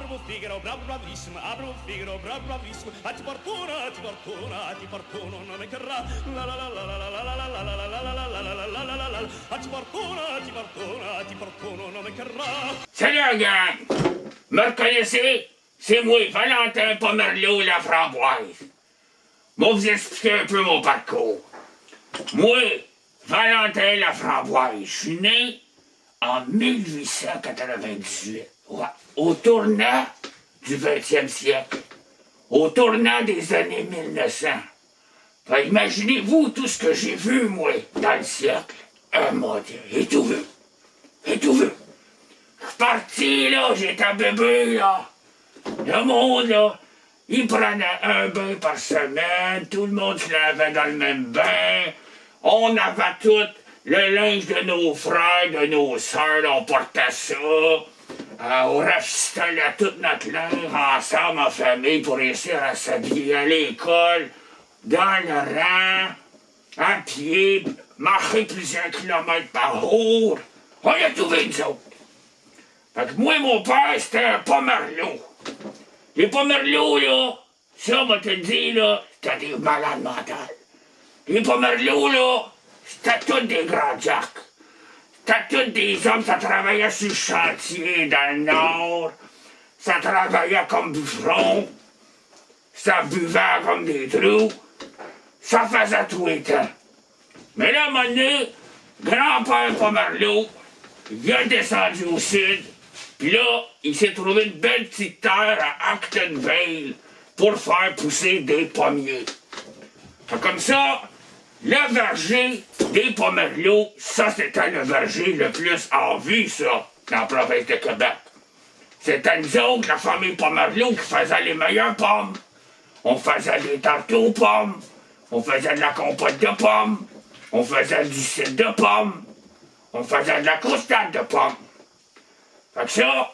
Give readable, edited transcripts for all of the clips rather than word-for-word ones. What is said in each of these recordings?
Bravo Figaro, bravo bravissimo, bravo Figaro, bravo bravissimo. Ti fortuna, ti fortuna, ti fortuna, non mi carrà. La la la la la la la la la la la la la la la la la la la. Ti fortuna, ti fortuna, ti fortuna, non mi carrà. Salut la gang! Me reconnaissez? C'est moi, Valentin Pomerleau la Framboise. Moi, vous expliquer un peu mon parcours. Moi, Valentin la Framboise, je suis né en 1898, ouais, au tournant du 20e siècle, au tournant des années 1900. Fait, imaginez-vous tout ce que j'ai vu, moi, dans le siècle. Mon Dieu, j'ai tout vu. J'ai tout vu. Je suis parti, là, j'étais un bébé, là. Le monde, là, il prenait un bain par semaine, tout le monde se lavait dans le même bain. On avait tout le linge de nos frères, de nos sœurs, on portait ça. On rafistolait tout notre linge ensemble en famille pour réussir à s'habiller à l'école, dans le rang, à pied, marcher plusieurs kilomètres par jour. On a tout vu, nous autres. Fait que moi, mon père, c'était un Pomerleau. Les Pomerleaux, là, ça, moi te le dis, là, c'était des malades mentales. Les Pomerleaux, là, c'était tous des grands jacks. C'était tous des hommes, ça travaillait sur le chantier dans le Nord. Ça travaillait comme bûcheron. Ça buvait comme des trous. Ça faisait tout les temps. Mais là, à un moment donné, grand-père Pomerleau, il est descendu au sud. Puis là, il s'est trouvé une belle petite terre à Actonville pour faire pousser des pommiers. Fait comme ça, le verger des Pomerleaux, ça c'était le verger le plus en vue, ça, dans la province de Québec. C'était nous autres, la famille Pomerleau, qui faisait les meilleures pommes. On faisait des tartes aux pommes, on faisait de la compote de pommes, on faisait du cidre de pommes, on faisait de la croustade de pommes. Fait que ça,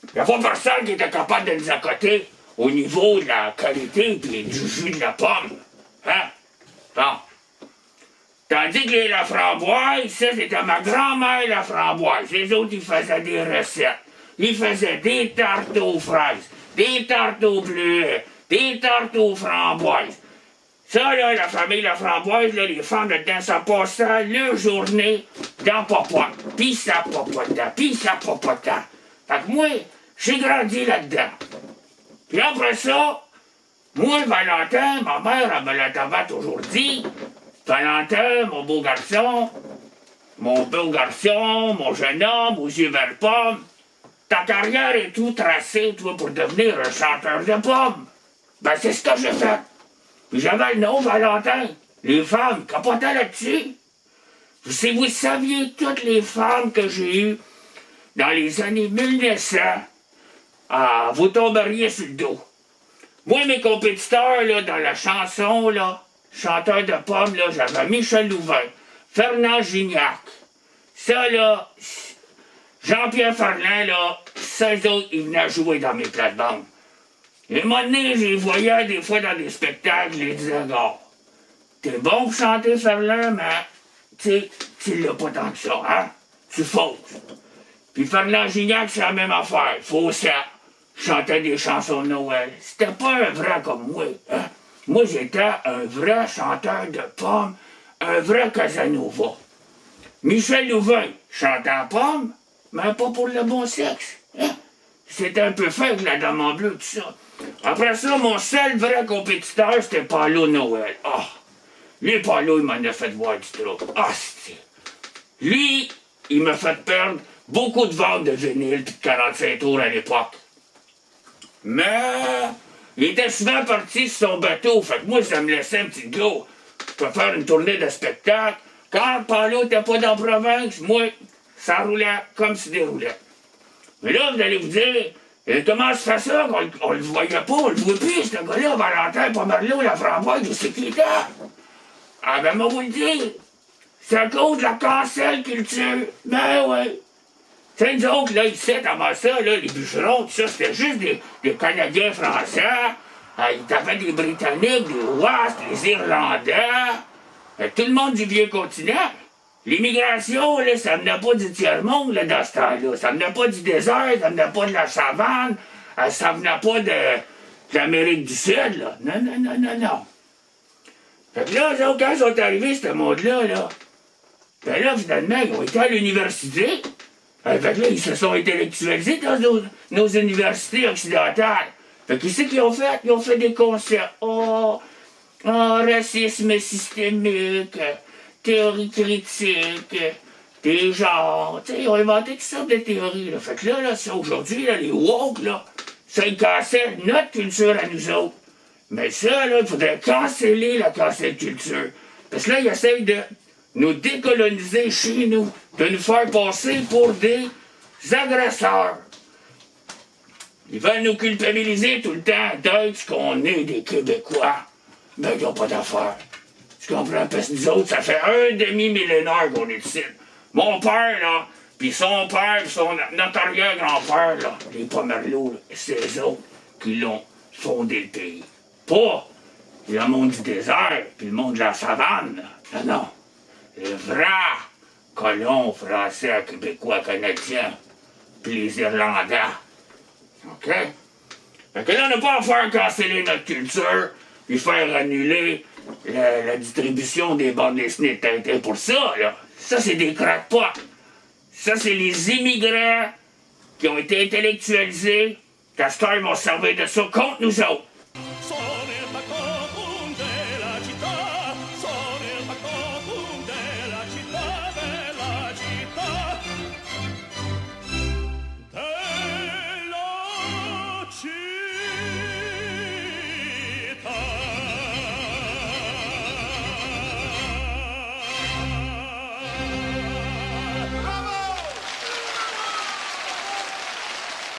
il n'y a pas personne qui était capable de nous accoter au niveau de la qualité et du jus de la pomme. Hein? Bon. Tandis que les Laframboise, ça, c'était ma grand-mère Laframboise. Les autres, ils faisaient des recettes. Ils faisaient des tartes aux fraises, des tartes aux bleuets, des tartes aux framboises. Ça, là, la famille Laframboise, là, les femmes dedans, ça passait leur journée dans popote. Pis ça popotait, pis ça popotait. Fait que moi, j'ai grandi là-dedans. Puis après ça, moi, Valentin, ma mère, elle me l'avait toujours dit. Valentin, mon beau garçon, mon jeune homme, aux yeux verts pommes, ta carrière est tout tracée, toi, pour devenir un chanteur de pommes. Ben, c'est ce que j'ai fait. Puis j'avais le nom Valentin. Les femmes capotaient là-dessus. Si vous saviez toutes les femmes que j'ai eues dans les années 1900, vous tomberiez sur le dos. Moi, mes compétiteurs, là, dans la chanson, là, chanteur de pommes, là, j'avais Michel Louvain, Fernand Gignac. Ça, là, Jean-Pierre Ferland, là, ça, eux autres, ils venaient jouer dans mes plates-bandes. Et à un moment donné, je les voyais des fois dans des spectacles, je les disais, gars, t'es bon pour chanter Ferland, mais tu l'as pas tant que ça, hein? Tu fausses. Puis Fernand Gignac, c'est la même affaire, faussait. Chantait des chansons de Noël. C'était pas un vrai comme moi, hein? Moi, j'étais un vrai chanteur de pommes, un vrai Casanova. Michel Louvain chantait en pommes, mais pas pour le bon sexe, hein? C'était un peu faible, la dame en bleu, tout ça. Après ça, mon seul vrai compétiteur, c'était Paulo Noël. Ah! Lui, Paulo, il m'en a fait voir du trop. Ah, c'est... Lui, il m'a fait perdre beaucoup de ventes de vinyle puis de 45 tours à l'époque. Mais il était souvent parti sur son bateau, fait que moi, ça me laissait un petit go. Je peux faire une tournée de spectacle. Quand Paulo n'était pas dans la province, moi, ça roulait comme ça déroulait. Mais là, vous allez vous dire, comment se fait ça qu'on le voyait pas, on le voit plus, ce gars-là, Valentin Pomerleau, la Framboise, où c'est qu'il était? Ah ben, moi, vous le dire, c'est à cause de la cancel culture. Ben oui. Tu sais, nous autres, là, ici, avant ça, là, les bûcherons, tout ça, c'était juste des Canadiens français. Ils avaient des Britanniques, des Ouastes, des Irlandais. Tout le monde du vieux continent. L'immigration, là, ça venait pas du tiers-monde, là, dans ce temps-là. Ça venait pas du désert, ça venait pas de la savane, ça venait pas de l'Amérique du Sud, là. Non, non, non, non, non. Fait que là, eux autres, quand ils sont arrivés, ce monde-là, là, ben là, finalement, ils ont été à l'université. Fait que là, ils se sont intellectualisés dans nos universités occidentales. Fait que qu'est-ce qu'ils ont fait? Ils ont fait des concerts. Oh, racisme systémique, théorie critique, des genres. Tu sais, ils ont inventé toutes sortes de théories. Là. Fait que là, ça, aujourd'hui, là, les woke, là, ça, ils cancellent notre culture à nous autres. Mais ça, là, il faudrait canceller la cancel culture. Parce que là, ils essayent de nous décoloniser chez nous, de nous faire passer pour des agresseurs. Ils veulent nous culpabiliser tout le temps d'être qu'on est des Québécois. Ben, ils n'ont pas d'affaires. Tu comprends? Parce que nous autres, ça fait un demi-millénaire qu'on est ici. Mon père, là, puis son père, puis notre arrière-grand-père, là, les Pomerleaux, c'est eux autres qui l'ont fondé le pays. Pas le monde du désert, puis le monde de la savane. Là. Non, non. Les vrais colons français, québécois, canadiens, puis les Irlandais. OK? Fait que là, on n'a pas à faire canceller notre culture, puis faire annuler la distribution des bandes dessinées de Tintin pour ça, là. Ça, c'est des crackpots. Ça, c'est les immigrants qui ont été intellectualisés. Castor, ils vont se servir de ça contre nous autres.